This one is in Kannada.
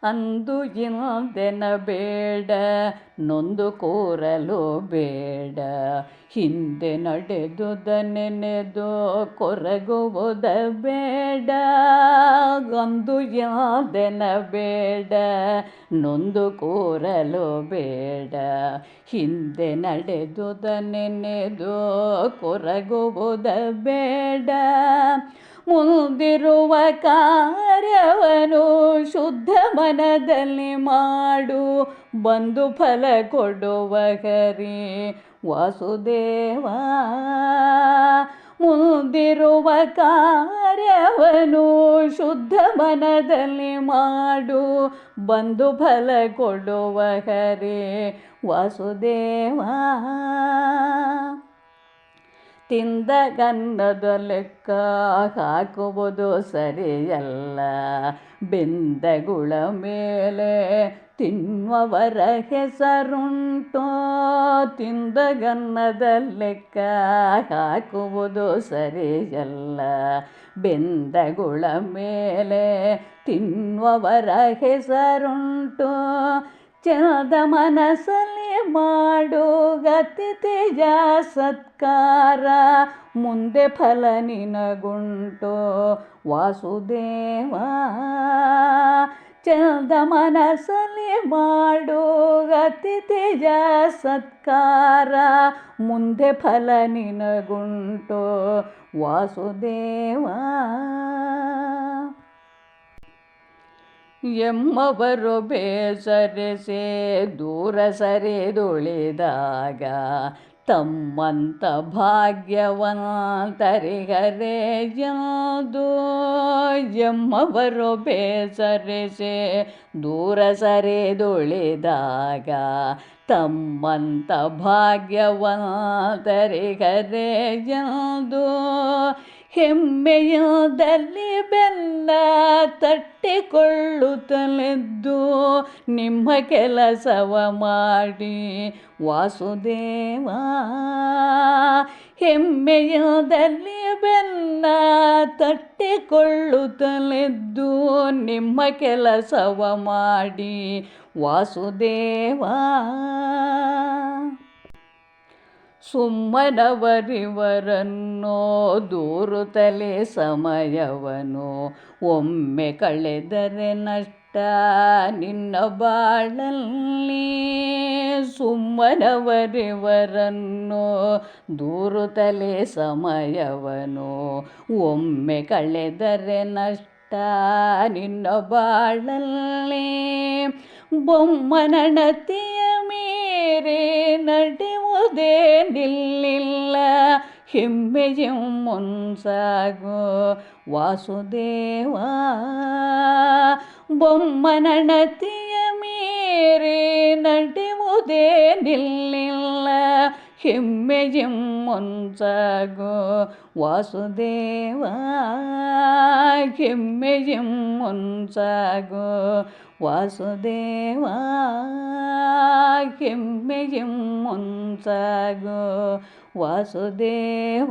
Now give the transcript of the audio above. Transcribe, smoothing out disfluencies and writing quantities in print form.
ಅಂದು ಇಂದೆನ ಬೇಡ ನೊಂದು ಕೂರಲು ಬೇಡ, ಹಿಂದೆ ನಡೆದುದ ನೆನೆದು ಕೊರಗುವುದ ಬೇಡ. ಅಂದು ಇಂದೆನ ಬೇಡ ನೊಂದು ಕೂರಲು ಬೇಡ, ಹಿಂದೆ ನಡೆದುದ ನೆನೆದು ಕೊರಗುವುದ ಬೇಡ. ಮುಂದಿರುವ ಕಾರ್ಯವನ್ನು ಶುದ್ಧ ಮನದಲ್ಲಿ ಮಾಡು, ಬಂದು ಫಲ ಕೊಡುವ ಹರಿ ವಾಸುದೇವ. ಮುಂದಿರುವ ಕಾರ್ಯವನ್ನು ಶುದ್ಧ ಮನದಲ್ಲಿ ಮಾಡು, ಬಂದು ಫಲ ಕೊಡುವ ಹರಿ ವಾಸುದೇವ. ತಿಂದಗನ್ನದ ಲೆಕ್ಕ ಹಾಕುವುದು ಸರಿಯಲ್ಲ, ಬೆಂದಗುಳ ಮೇಲೆ ತಿನ್ನುವರ ಹೆಸರುಂಟು. ತಿಂದಗನ್ನದ ಲೆಕ್ಕ ಹಾಕುವುದು ಸರಿಯಲ್ಲ, ಬೆಂದಗುಳ ಮೇಲೆ ತಿನ್ನುವರ ಹೆಸರುಂಟು. ಚಂದ ಮನಸ್ಸಲ್ಲಿ ಮಾಡು ಗತಿಥಿಯ ಸತ್ಕಾರ, ಮುಂದೆ ಫಲ ನಿನಗುಂಟು ವಾಸುದೇವ. ಚಂದ ಮನಸ್ಸಲ್ಲಿ ಮಾಡು ಗತಿಥಿಯ ಸತ್ಕಾರ, ಮುಂದೆ ಫಲ ನಿನಗುಂಟು ವಾಸುದೇವ. ಎಮ್ಮವರು ಬೇಸರಿಸಿ ದೂರ ಸರಿದುಳಿದಾಗ, ತಮ್ಮಂತ ಭಾಗ್ಯವಂತರಿಗರೆ ಎಂದು. ಎಮ್ಮವರು ಬೇಸರಿಸಿ ದೂರ ಸರಿದುಳಿದಾಗ, ತಮ್ಮಂತ ಭಾಗ್ಯವಂತರಿಗರೆ ಎಂದು. ಹೆಮ್ಮೆಯದಲ್ಲಿ ಬೆನ್ನ ತಟ್ಟಿಕೊಳ್ಳುತ್ತಲೆದ್ದು, ನಿಮ್ಮ ಕೆಲಸವ ಮಾಡಿ ವಾಸುದೇವ. ಹೆಮ್ಮೆಯದಲ್ಲಿ ಬೆನ್ನ ತಟ್ಟಿಕೊಳ್ಳುತ್ತಲೆದ್ದು, ನಿಮ್ಮ ಕೆಲಸವ ಮಾಡಿ ವಾಸುದೇವ. ಸುಮ್ಮನವರಿವರನ್ನು ದೂರುತ್ತಲೇ ಸಮಯವನು, ಒಮ್ಮೆ ಕಳೆದರೆ ನಷ್ಟ ನಿನ್ನ ಬಾಳಲ್ಲಿ. ಸುಮ್ಮನವರಿವರನ್ನು ದೂರುತ್ತಲೇ ಸಮಯವನು, ಒಮ್ಮೆ ಕಳೆದರೆ ನಷ್ಟ ನಿನ್ನ ಬಾಳಲ್ಲಿ. ಬೊಮ್ಮನಣತಿಯ ಮೀರಿ ನಡೆಯುವುದೇ ನಿಲ್ಲಿಲ್ಲ, ಹೆಮ್ಮೆಯ ಮುನ್ಸಾಗು ವಾಸುದೇವ. ಬೊಮ್ಮನಣತಿಯ ಮೀರಿ ನಡೆಯುವುದೇ ನಿಲ್ಲಿಲ್ಲ, ಹೆಮ್ಮೆಯ ಮುನ್ಸಾಗು ವಾಸುದೇವ. ಹೆಮ್ಮೆಯ ಮುನ್ಸಾಗು ವಾಸುದೇವ. ಹೆಮ್ಮೆಯ ಮುನ್ಸಾಗು ವಾಸುದೇವ.